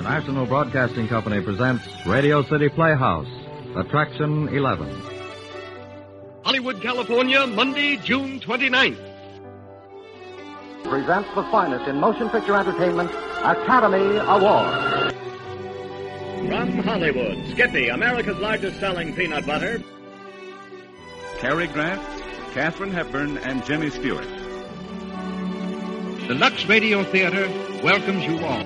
National Broadcasting Company presents Radio City Playhouse, Attraction 11. Hollywood, California, Monday, June 29th. Presents the finest in motion picture entertainment, Academy Award. From Hollywood, Skippy, America's largest selling peanut butter. Cary Grant, Katharine Hepburn, and Jimmy Stewart. The Lux Radio Theater welcomes you all.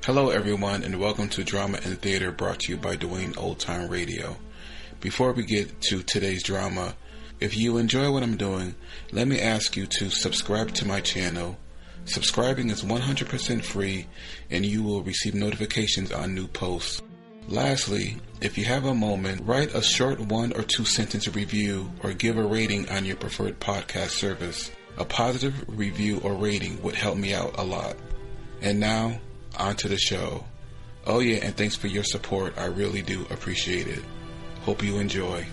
Hello everyone, and welcome to Drama and Theater, brought to you by Dwayne Old Time Radio. Before we get to today's drama, if you enjoy what I'm doing, let me ask you to subscribe to my channel. Subscribing is 100% free, and you will receive notifications on new posts. Lastly, if you have a moment, write a short 1 or 2 sentence review or give a rating on your preferred podcast service. A positive review or rating would help me out a lot. And now, on to the show. Oh yeah, and thanks for your support. I really do appreciate it. Hope you enjoy.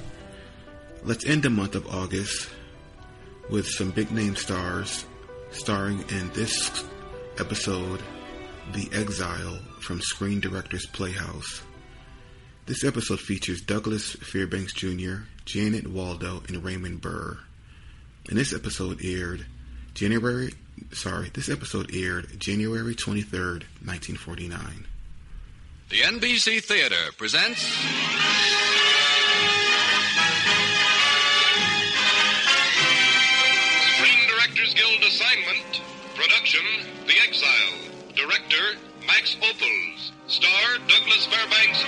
Let's end the month of August with some big name stars starring in this episode, The Exile from Screen Directors Playhouse. This episode features Douglas Fairbanks Jr., Janet Waldo, and Raymond Burr. And this episode aired January 23rd, 1949. The NBC Theater presents Screen Directors Guild Assignment, Production, The Exile, Director, Max Ophuls, Star, Douglas Fairbanks Jr.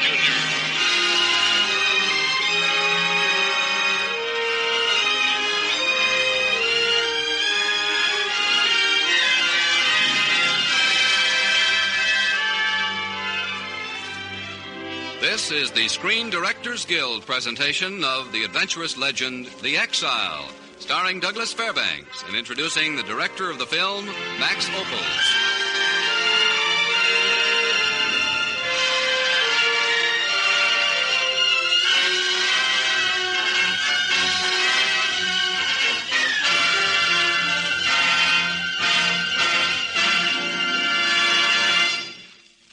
This is the Screen Directors Guild presentation of the adventurous legend, The Exile, starring Douglas Fairbanks, and introducing the director of the film, Max Ophuls.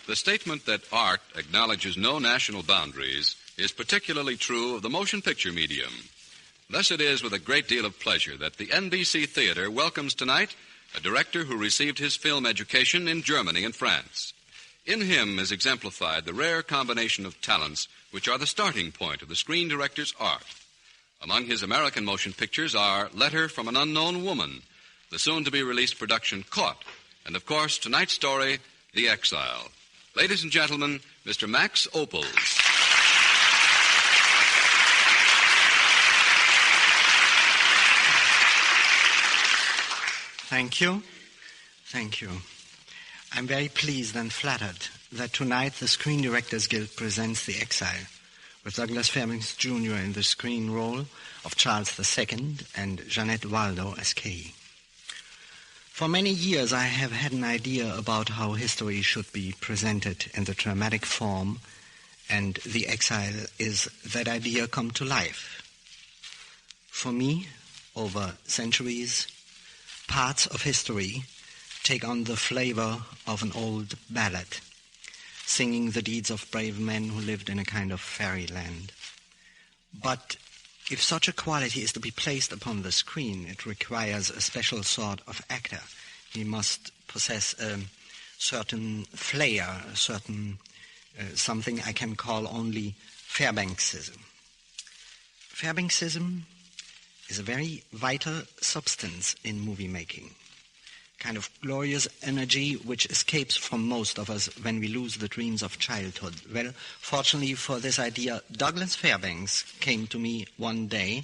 The statement that art acknowledges no national boundaries is particularly true of the motion picture medium. Thus it is with a great deal of pleasure that the NBC Theater welcomes tonight a director who received his film education in Germany and France. In him is exemplified the rare combination of talents which are the starting point of the screen director's art. Among his American motion pictures are Letter from an Unknown Woman, the soon-to-be-released production Caught, and of course tonight's story, The Exile. Ladies and gentlemen, Mr. Max Ophuls. Thank you. Thank you. I'm very pleased and flattered that tonight the Screen Directors Guild presents The Exile, with Douglas Fairbanks Jr. in the screen role of Charles II and Janet Waldo as Kay. For many years I have had an idea about how history should be presented in the dramatic form, and The Exile is that idea come to life. For me, over centuries, parts of history take on the flavor of an old ballad, singing the deeds of brave men who lived in a kind of fairyland. But if such a quality is to be placed upon the screen, it requires a special sort of actor. He must possess a certain flair, a certain something I can call only Fairbanksism. Fairbanksism is a very vital substance in movie making, kind of glorious energy which escapes from most of us when we lose the dreams of childhood. Well, fortunately for this idea, Douglas Fairbanks came to me one day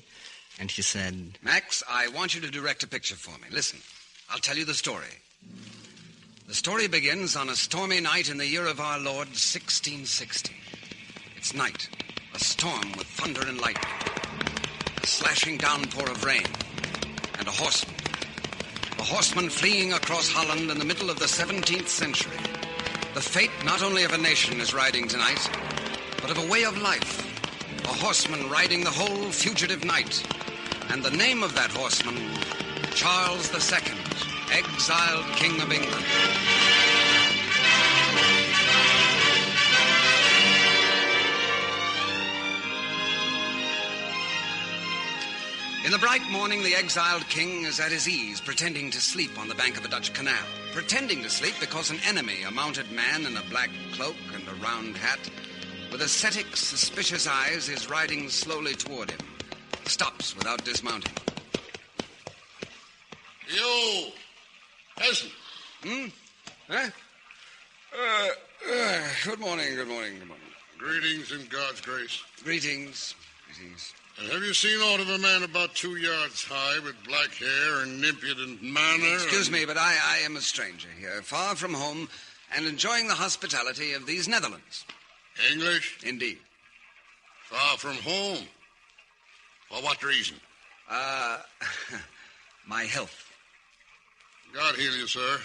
and he said, Max, I want you to direct a picture for me. Listen, I'll tell you the story. The story begins on a stormy night in the year of our Lord, 1660. It's night, a storm with thunder and lightning, a slashing downpour of rain, and a horseman. A horseman fleeing across Holland in the middle of the 17th century. The fate not only of a nation is riding tonight, but of a way of life. A horseman riding the whole fugitive night. And the name of that horseman, Charles II, exiled King of England. In the bright morning, the exiled king is at his ease, pretending to sleep on the bank of a Dutch canal. Pretending to sleep because an enemy, a mounted man in a black cloak and a round hat, with ascetic, suspicious eyes, is riding slowly toward him. Stops without dismounting. You, peasant. Huh? Good morning. Greetings in God's grace. Greetings. And have you seen aught of a man about 2 yards high with black hair and impudent manner? Excuse me, but I am a stranger here, far from home, and enjoying the hospitality of these Netherlands. English? Indeed. Far from home? For what reason? My health. God heal you, sir.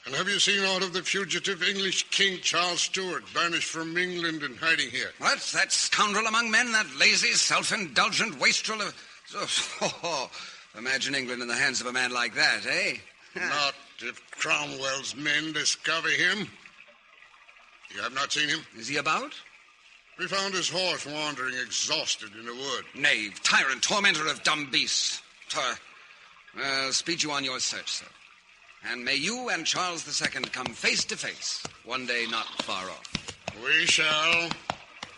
And have you seen aught of the fugitive English King Charles Stuart, banished from England and hiding here? What? That scoundrel among men, that lazy, self-indulgent wastrel of... Imagine England in the hands of a man like that, eh? Not if Cromwell's men discover him. You have not seen him? Is he about? We found his horse wandering exhausted in the wood. Knave, tyrant, tormentor of dumb beasts. Speed you on your search, sir. And may you and Charles II come face to face, one day not far off. We shall.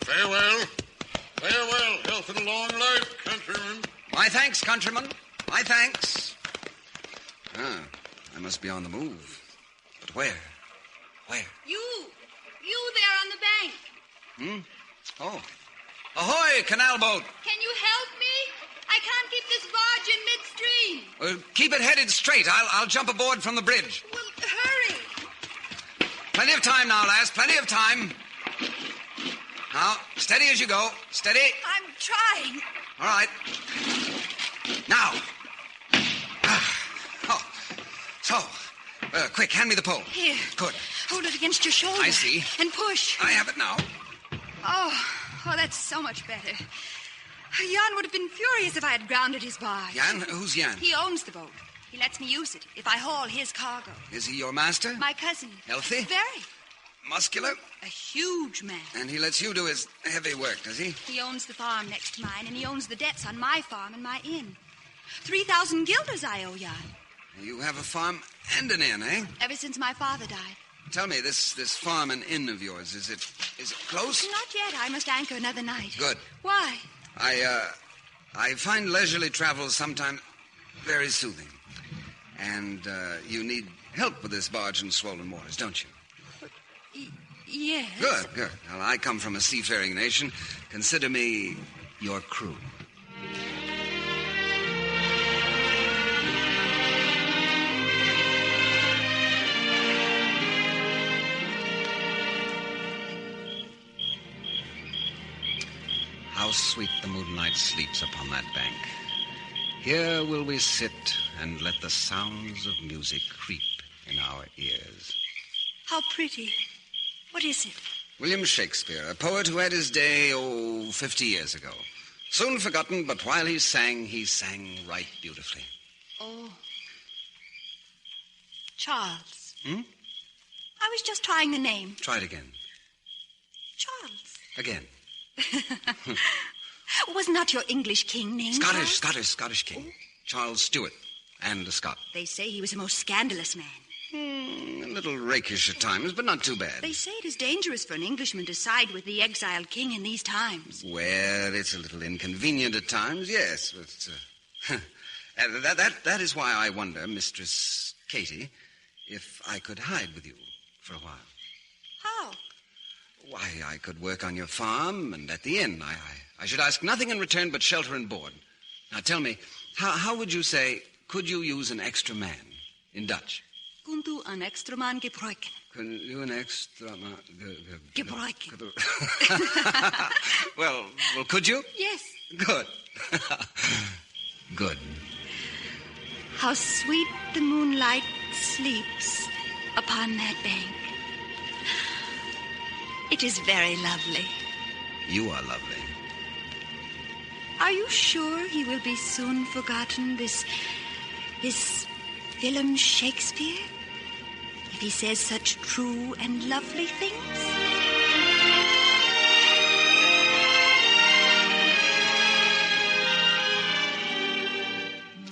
Farewell. Farewell. Health and long life, countrymen. My thanks, countrymen. My thanks. I must be on the move. But where? You there on the bank. Oh. Ahoy, canal boat. Can you help me? I can't keep this barge in midstream. Well, keep it headed straight. I'll jump aboard from the bridge. Well, hurry. Plenty of time now, lass. Plenty of time. Now, steady as you go. Steady. I'm trying. All right. Now. Quick, hand me the pole. Here. Good. Hold it against your shoulder. I see. And push. I have it now. Oh, that's so much better. Jan would have been furious if I had grounded his barge. Jan? Who's Jan? He owns the boat. He lets me use it if I haul his cargo. Is he your master? My cousin. Healthy? Very. Muscular? A huge man. And he lets you do his heavy work, does he? He owns the farm next to mine, and he owns the debts on my farm and my inn. 3,000 guilders I owe Jan. You have a farm and an inn, eh? Ever since my father died. Tell me, this farm and inn of yours, is it close? Not yet. I must anchor another night. Good. Why? I find leisurely travel sometimes very soothing. And you need help with this barge in swollen waters, don't you? Yes. Good. Well, I come from a seafaring nation. Consider me your crew. How sweet the moonlight sleeps upon that bank. Here will we sit and let the sounds of music creep in our ears. How pretty. What is it? William Shakespeare, a poet who had his day, 50 years ago. Soon forgotten, but while he sang right beautifully. Oh. Charles. I was just trying the name. Try it again. Charles. Again. Wasn't that your English king name? Scottish king. Oh. Charles Stuart, and a Scot. They say he was a most scandalous man. A little rakish at times, but not too bad. They say it is dangerous for an Englishman to side with the exiled king in these times. Well, it's a little inconvenient at times, yes. But that is why I wonder, Mistress Katie, if I could hide with you for a while. How? Why, I could work on your farm and at the inn. I should ask nothing in return but shelter and board. Now, tell me, how would you say, could you use an extra man in Dutch? Kunt u een extra man gebruiken? Kun you an extra man... Gebruiken. Well, could you? Yes. Good. Good. How sweet the moonlight sleeps upon that bank. It is very lovely. You are lovely. Are you sure he will be soon forgotten, this film Shakespeare if he says such true and lovely things?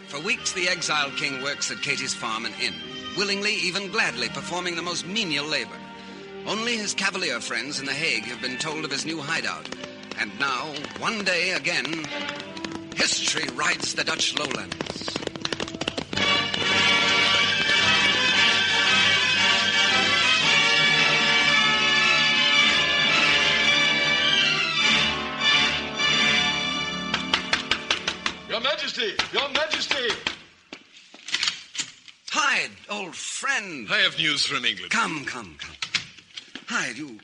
For weeks, the Exile King works at Katie's farm and inn, willingly, even gladly, performing the most menial labor. Only his Cavalier friends in The Hague have been told of his new hideout. And now, one day again, history rides the Dutch lowlands. Your Majesty! Your Majesty! Hyde, old friend. I have news from England. Come. Hyde, you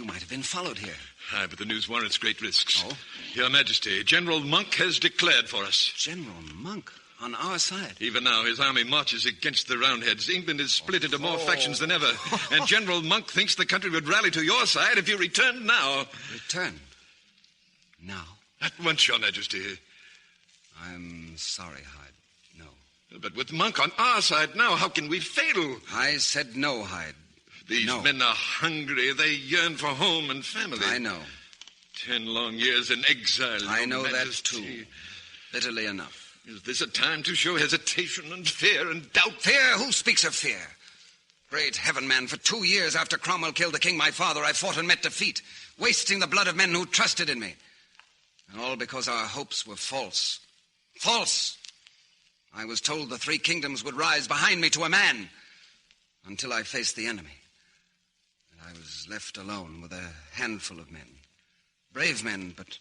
might have been followed here. Aye, but the news warrants great risks. Oh? Your Majesty, General Monk has declared for us. General Monk? On our side? Even now, his army marches against the Roundheads. England is split into more factions than ever. And General Monk thinks the country would rally to your side if you returned now. Return? Now? At once, Your Majesty. I'm sorry, Hyde. No. But with Monk on our side now, how can we fail? I said no, Hyde. These men are hungry. They yearn for home and family. I know. 10 long years in exile. I know that, too. Bitterly enough. Is this a time to show hesitation and fear and doubt? Fear? Who speaks of fear? Great heaven, man, for 2 years after Cromwell killed the king, my father, I fought and met defeat, wasting the blood of men who trusted in me. And all because our hopes were false. False! I was told the 3 kingdoms would rise behind me to a man until I faced the enemy. And I was left alone with a handful of men. Brave men, but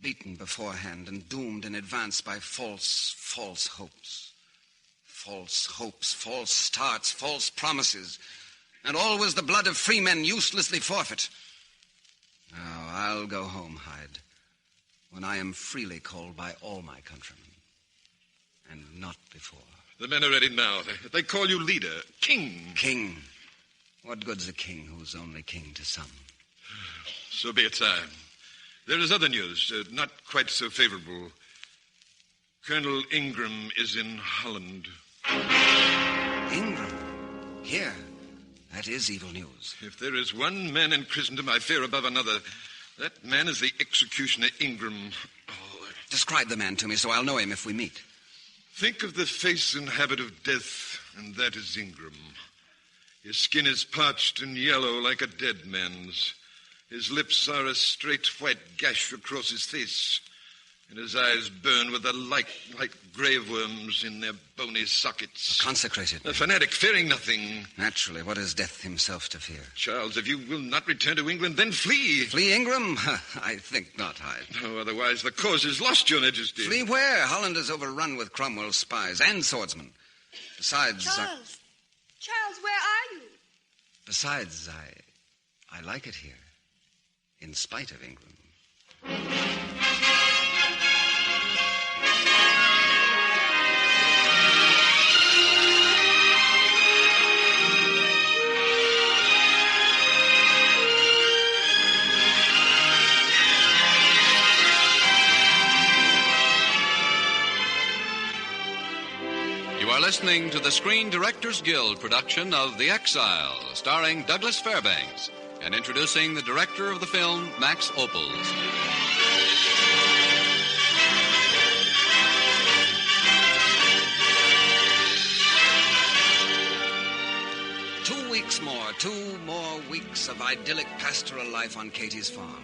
beaten beforehand and doomed in advance by false hopes. False hopes, false starts, false promises. And always the blood of free men uselessly forfeit. Now, I'll go home, Hyde, when I am freely called by all my countrymen. And not before. The men are ready now. They call you leader, king. King. What good's a king who's only king to some? So be it, sire. There is other news, not quite so favorable. Colonel Ingram is in Holland. Ingram? Here? That is evil news. If there is one man in Christendom I fear above another, that man is the executioner Ingram. Oh. Describe the man to me so I'll know him if we meet. Think of the face and habit of death, and that is Ingram. His skin is parched and yellow like a dead man's. His lips are a straight white gash across his face, and his eyes burn with a light like grave worms in their bony sockets. A consecrated man. A fanatic, fearing nothing. Naturally, what has death himself to fear? Charles, if you will not return to England, then flee. Flee Ingram? I think not, Hyde. No, otherwise the cause is lost, Your Majesty. Flee where? Holland is overrun with Cromwell's spies and swordsmen. Besides... Charles, where are you? Besides, I like it here. In spite of Ingram. You are listening to the Screen Directors Guild production of The Exile, starring Douglas Fairbanks, and introducing the director of the film, Max Ophuls. Two more weeks of idyllic pastoral life on Katie's farm.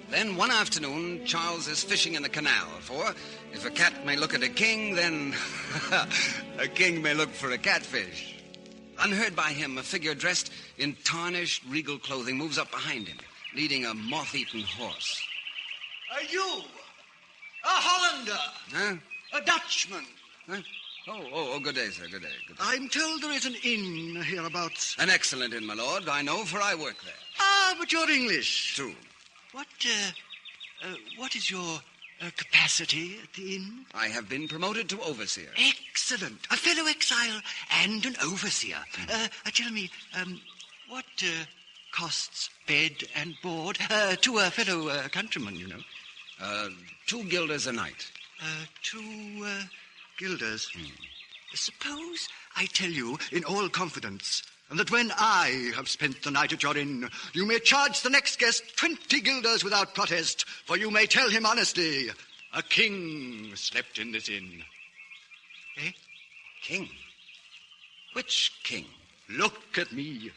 Then one afternoon, Charles is fishing in the canal, for if a cat may look at a king, then a king may look for a catfish. Unheard by him, a figure dressed in tarnished, regal clothing moves up behind him, leading a moth-eaten horse. Are you a Hollander? Huh? A Dutchman? Huh? Oh, good day, sir, good day. I'm told there is an inn hereabouts. An excellent inn, my lord. I know, for I work there. Ah, but you're English. True. What is your capacity at the inn? I have been promoted to overseer. Excellent. A fellow exile and an overseer. Tell me, what costs bed and board to a fellow countryman, you know? 2 guilders a night. 2 guilders. Suppose I tell you in all confidence, and that when I have spent the night at your inn, you may charge the next guest 20 guilders without protest, for you may tell him honestly, a king slept in this inn. Eh? King? Which king? Look at me.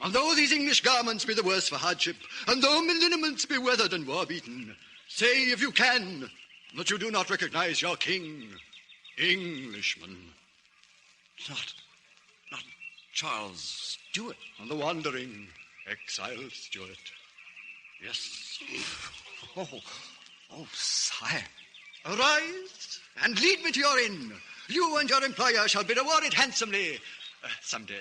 And though these English garments be the worse for hardship, and though my lineaments be weathered and war-beaten, say, if you can, that you do not recognize your king, Englishman. Not Charles Stuart. And the wandering, exiled Stuart. Yes. Oh, sire. Arise and lead me to your inn. You and your employer shall be rewarded handsomely someday.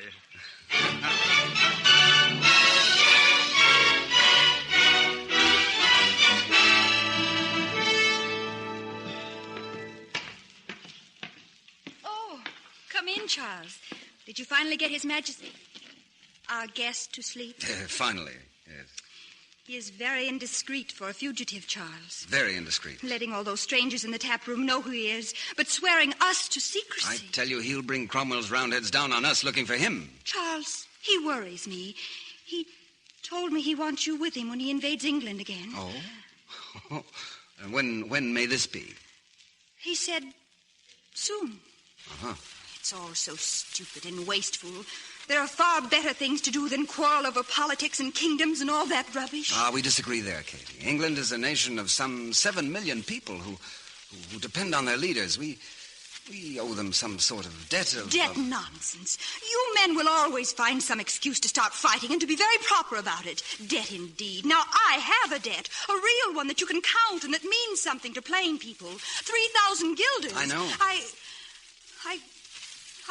Oh, come in, Charles. Did you finally get His Majesty, our guest, to sleep? Finally, yes. He is very indiscreet for a fugitive, Charles. Very indiscreet. Letting all those strangers in the tap room know who he is, but swearing us to secrecy. I tell you, he'll bring Cromwell's Roundheads down on us looking for him. Charles, he worries me. He told me he wants you with him when he invades England again. Oh? And when may this be? He said soon. Uh-huh. It's all so stupid and wasteful. There are far better things to do than quarrel over politics and kingdoms and all that rubbish. We disagree there, Katie. England is a nation of some 7 million people who depend on their leaders. We owe them some sort of debt of... Debt nonsense. You men will always find some excuse to start fighting and to be very proper about it. Debt indeed. Now, I have a debt, a real one that you can count and that means something to plain people. 3,000 guilders. I know.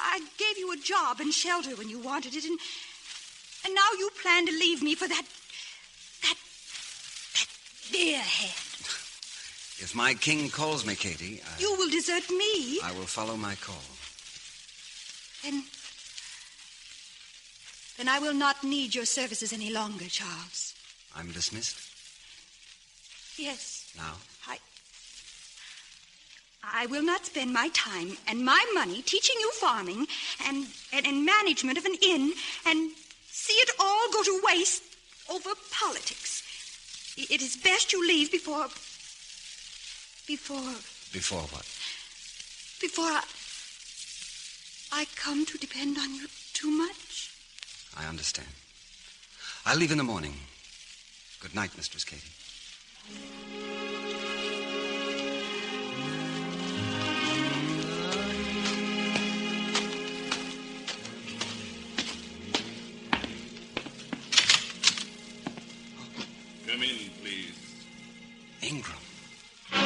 I gave you a job and shelter when you wanted it, and now you plan to leave me for that dearhead. If my king calls me, Katie, You will desert me? I will follow my call. Then I will not need your services any longer, Charles. I'm dismissed? Yes. Now? I will not spend my time and my money teaching you farming and management of an inn and see it all go to waste over politics. It is best you leave before... Before what? Before I come to depend on you too much. I understand. I'll leave in the morning. Good night, Mistress Katie. Come in, please. Ingram. The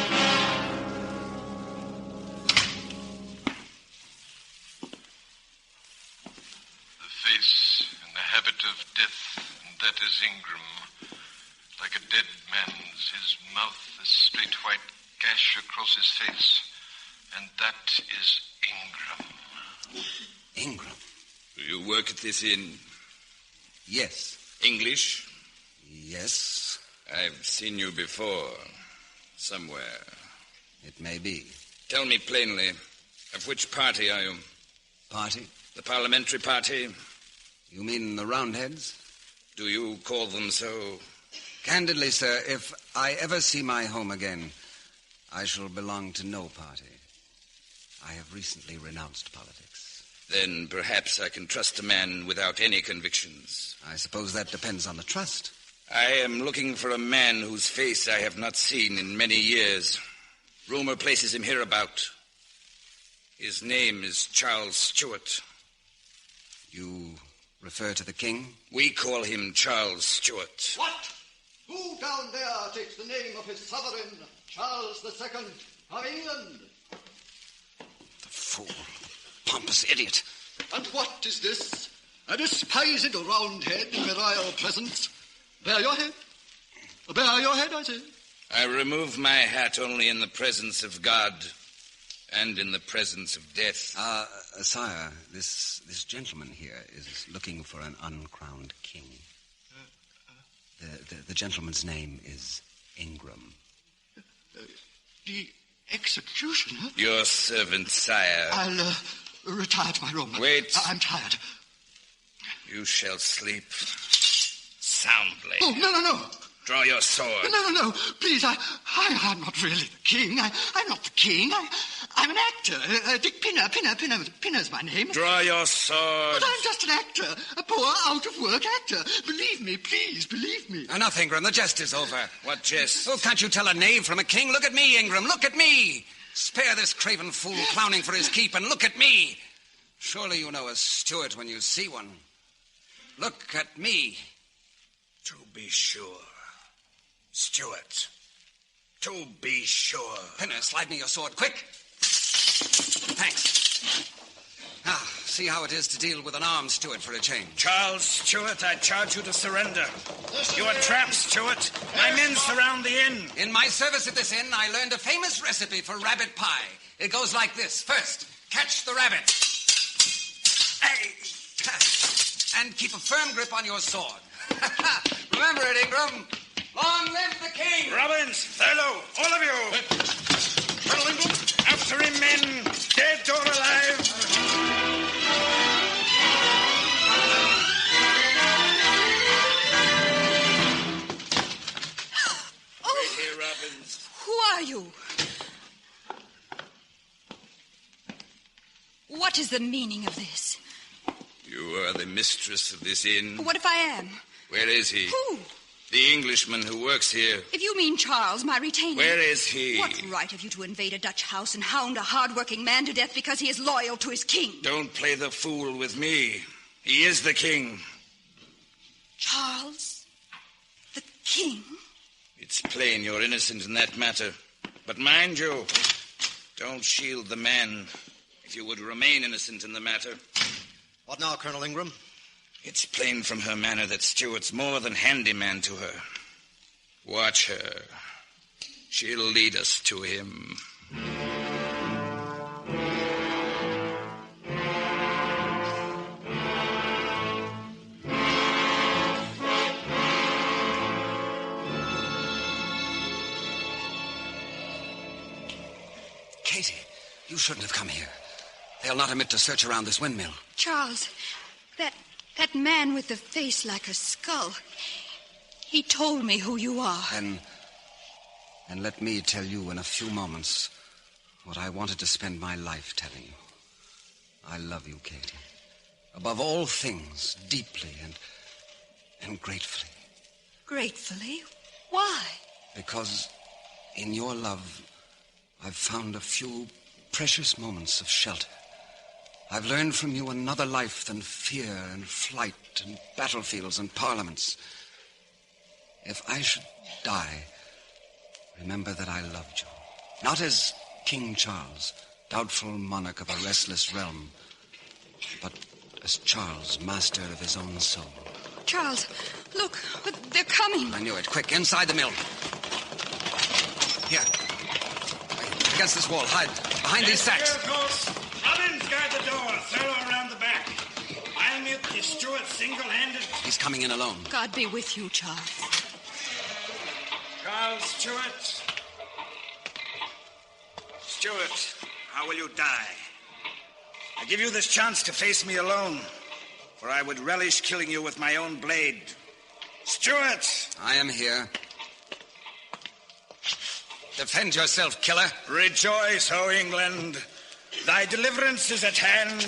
face and the habit of death, and that is Ingram. Like a dead man's, his mouth a straight white gash across his face. And that is Ingram. Ingram? Do you work at this inn? Yes. English? Yes. I've seen you before. Somewhere. It may be. Tell me plainly, of which party are you? Party? The parliamentary party? You mean the Roundheads? Do you call them so? Candidly, sir, if I ever see my home again, I shall belong to no party. I have recently renounced politics. Then perhaps I can trust a man without any convictions. I suppose that depends on the trust. I am looking for a man whose face I have not seen in many years. Rumor places him hereabout. His name is Charles Stuart. You refer to the king? We call him Charles Stuart. What? Who down there takes the name of his sovereign, Charles II of England? The fool. Pompous idiot. And what is this? A despised Roundhead in the royal presence? Bear your head. Bear your head, I say. I remove my hat only in the presence of God and in the presence of death. Sire, this gentleman here is looking for an uncrowned king. The gentleman's name is Ingram. The executioner? Your servant, sire. retire to my room. Wait. I'm tired. You shall sleep soundly. Oh, no. Draw your sword. No. Please, I'm not really the king. I'm not the king. I'm an actor. Dick Pinner. Pinner's my name. Draw your sword. But I'm just an actor. A poor, out-of-work actor. Believe me, please, believe me. Enough, Ingram. The jest is over. What jest? Oh, can't you tell a knave from a king? Look at me, Ingram. Look at me. Spare this craven fool clowning for his keep and look at me. Surely you know a Stuart when you see one. Look at me. To be sure. Stuart. To be sure. Pinner, slide me your sword, quick. Thanks. Now, see how it is to deal with an armed Stuart for a change. Charles Stuart, I charge you to surrender. You are trapped, Stuart. My men surround the inn. In my service at this inn, I learned a famous recipe for rabbit pie. It goes like this. First, catch the rabbit. And keep a firm grip on your sword. Remember it, Ingram. Long live the king! Robbins, Thurlow, all of you! Colonel Ingram, after him, men, dead or alive! Oh! Wait here, Robbins. Who are you? What is the meaning of this? You are the mistress of this inn. What if I am? Where is he? Who? The Englishman who works here. If you mean Charles, my retainer. Where is he? What right have you to invade a Dutch house and hound a hard-working man to death because he is loyal to his king? Don't play the fool with me. He is the king. Charles? The king? It's plain you're innocent in that matter. But mind you, don't shield the man if you would remain innocent in the matter. What now, Colonel Ingram? It's plain from her manner that Stuart's more than handyman to her. Watch her. She'll lead us to him. Katie, you shouldn't have come here. They'll not admit to search around this windmill. Charles, that man with the face like a skull, he told me who you are. And let me tell you in a few moments what I wanted to spend my life telling you. I love you, Katie. Above all things, deeply and gratefully. Gratefully? Why? Because in your love, I've found a few precious moments of shelter. I've learned from you another life than fear and flight and battlefields and parliaments. If I should die, remember that I loved you. Not as King Charles, doubtful monarch of a restless realm, but as Charles, master of his own soul. Charles, look, they're coming. I knew it. Quick, inside the mill. Here. Against this wall. Hide. Behind these sacks. Robbins, guard the door. Thurlow around the back. I'll meet the Stuart single-handed. He's coming in alone. God be with you, Charles. Charles Stuart. Stuart, how will you die? I give you this chance to face me alone, for I would relish killing you with my own blade. Stuart! I am here. Defend yourself, killer. Rejoice, O England. Thy deliverance is at hand.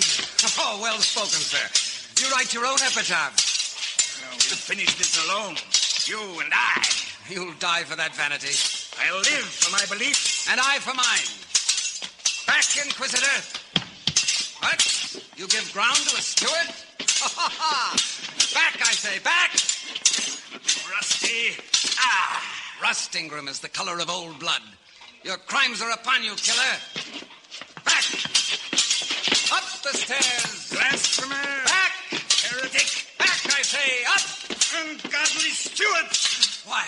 Oh, well spoken, sir. You write your own epitaph. Now, we'll finish this alone. You and I. You'll die for that vanity. I'll live for my beliefs. And I for mine. Back, Inquisitor. What? You give ground to a Stuart? Back, I say, back! Rusty. Rust, Ingram, is the color of old blood. Your crimes are upon you, killer. Back! Up the stairs! Blasphemer! Back! Heretic! Back, I say, up! Ungodly Stuart! Why?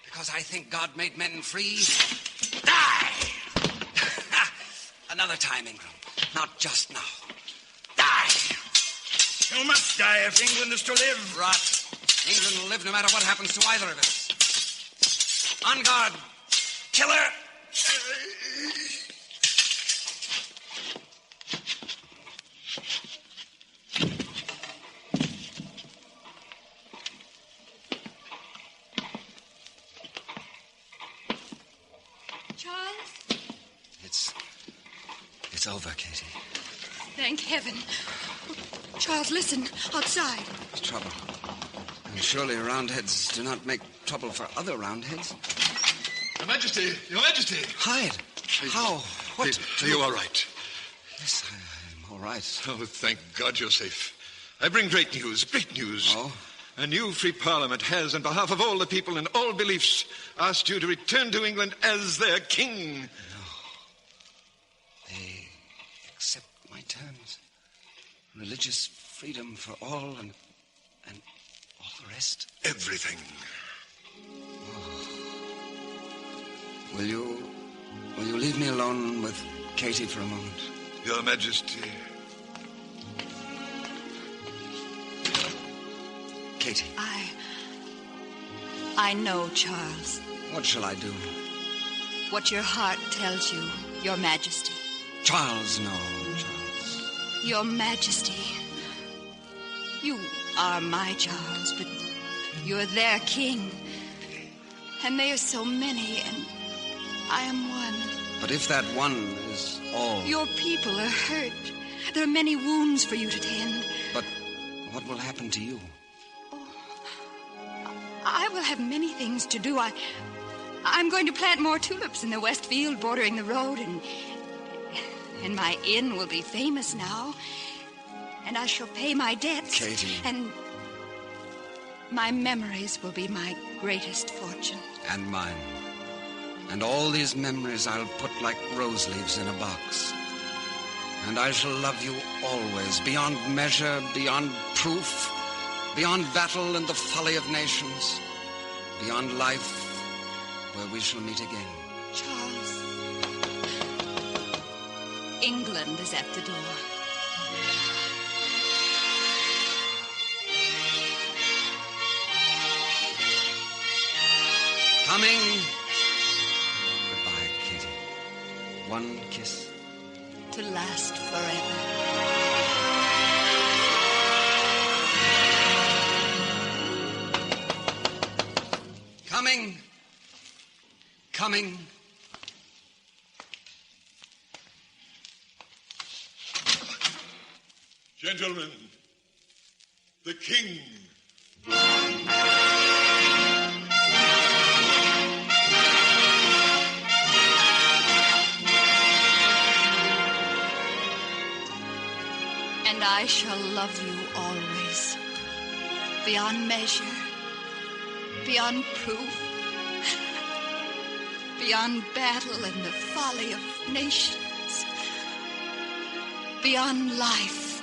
Because I think God made men free? Die! Another time, Ingram. Not just now. Die! You must die if England is to live. Rot. England will live no matter what happens to either of us. On guard. Killer! Thank heaven. Charles, listen. Outside. There's trouble. And surely Roundheads do not make trouble for other Roundheads. Your Majesty! Your Majesty! Hide. How? What? Are you all right? Yes, I'm all right. Oh, thank God you're safe. I bring great news, great news. Oh? A new free parliament has, on behalf of all the people and all beliefs, asked you to return to England as their king. No. They accept my terms. Religious freedom for all and all the rest. Everything. Oh. Will you leave me alone with Katie for a moment? Your Majesty. Katie. I know, Charles. What shall I do? What your heart tells you, Your Majesty. Charles, no, Charles. Your Majesty. You are my Charles, but you're their king. And they are so many, and I am one. But if that one is all... Your people are hurt. There are many wounds for you to tend. But what will happen to you? I will have many things to do. I'm going to plant more tulips in the west field bordering the road, and my inn will be famous now. And I shall pay my debts. Katie. And my memories will be my greatest fortune. And mine. And all these memories I'll put like rose leaves in a box. And I shall love you always, beyond measure, beyond proof, beyond battle and the folly of nations, beyond life, where we shall meet again. Charles, England is at the door. Coming. Goodbye, Katie. One kiss. To last forever. Coming. Coming. Gentlemen, the king. And I shall love you always, beyond measure, beyond proof, beyond battle and the folly of nations, beyond life,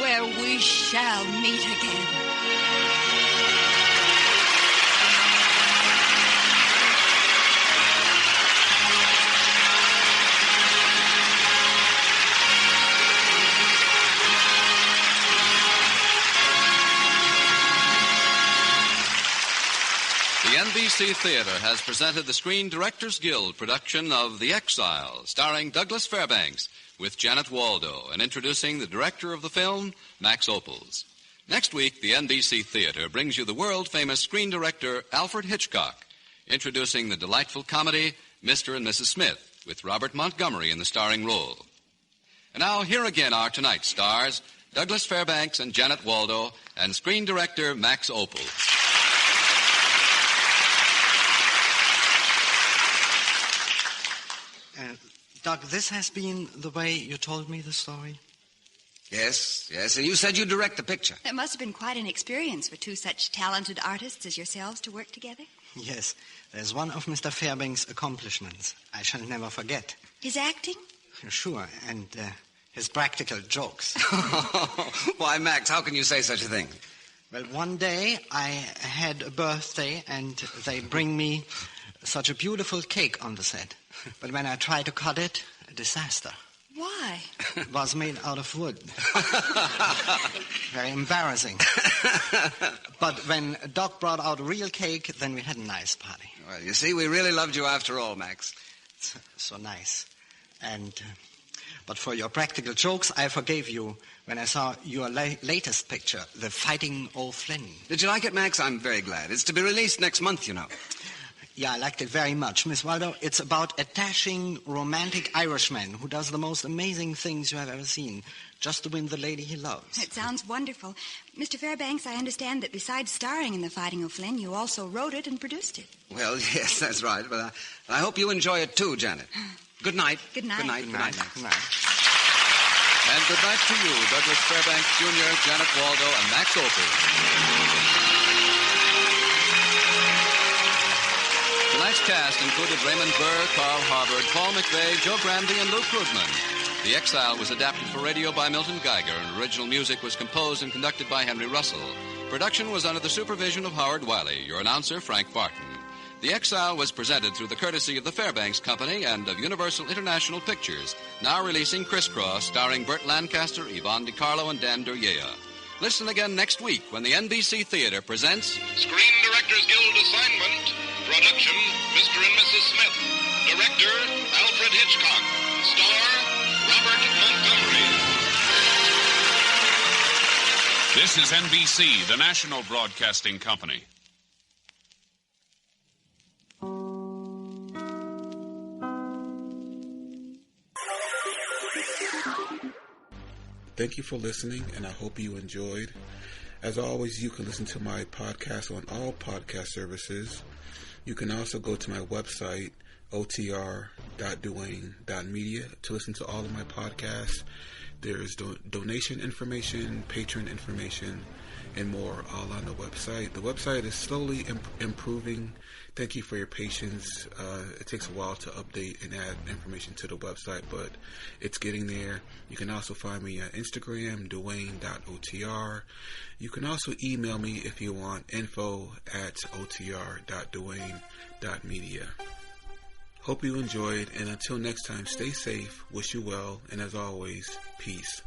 where we shall meet again. The NBC Theater has presented the Screen Directors Guild production of The Exile, starring Douglas Fairbanks, with Janet Waldo, and introducing the director of the film, Max Ophuls. Next week, the NBC Theater brings you the world-famous screen director Alfred Hitchcock, introducing the delightful comedy Mr. and Mrs. Smith, with Robert Montgomery in the starring role. And now, here again are tonight's stars, Douglas Fairbanks and Janet Waldo, and screen director Max Ophuls. Doug, this has been the way you told me the story? Yes, and you said you'd direct the picture. It must have been quite an experience for two such talented artists as yourselves to work together. Yes, there's one of Mr. Fairbanks' accomplishments I shall never forget. His acting? Sure, and his practical jokes. Why, Max, how can you say such a thing? Well, one day I had a birthday, and they bring me such a beautiful cake on the set. But when I tried to cut it, a disaster. Why? It was made out of wood. Very embarrassing. But when Doc brought out a real cake, then we had a nice party. Well, you see, we really loved you after all, Max. So nice. And, but for your practical jokes, I forgave you when I saw your latest picture, The Fighting O'Flynn. Did you like it, Max? I'm very glad. It's to be released next month, you know. Yeah, I liked it very much. Miss Waldo, it's about a dashing, romantic Irishman who does the most amazing things you have ever seen, just to win the lady he loves. It sounds wonderful. Mr. Fairbanks, I understand that besides starring in The Fighting O'Flynn, you also wrote it and produced it. Well, yes, that's right. But I hope you enjoy it too, Janet. Good night. Good night. Good night. Good night. Good night. And good night to you, Douglas Fairbanks Jr., Janet Waldo, and Max Ophuls. Tonight's cast included Raymond Burr, Carl Harvard, Paul McVey, Joe Grandee, and Lou Krugman. The Exile was adapted for radio by Milton Geiger, and original music was composed and conducted by Henry Russell. Production was under the supervision of Howard Wiley. Your announcer, Frank Barton. The Exile was presented through the courtesy of the Fairbanks Company and of Universal International Pictures, now releasing Crisscross, starring Burt Lancaster, Yvonne DiCarlo, and Dan Duryea. Listen again next week when the NBC Theater presents Screen Directors Guild Assignment. Production, Mr. and Mrs. Smith. Director, Alfred Hitchcock. Star, Robert Montgomery. This is NBC, the National Broadcasting Company. Thank you for listening, and I hope you enjoyed. As always, you can listen to my podcast on all podcast services. You can also go to my website, otr.duane.media, to listen to all of my podcasts. There's donation information, patron information, and more all on the website. The website is slowly improving. Thank you for your patience. It takes a while to update and add information to the website, but it's getting there. You can also find me on Instagram, duane.otr. You can also email me if you want, info@otr.duane.media. Hope you enjoyed, and until next time, stay safe, wish you well, and as always, peace.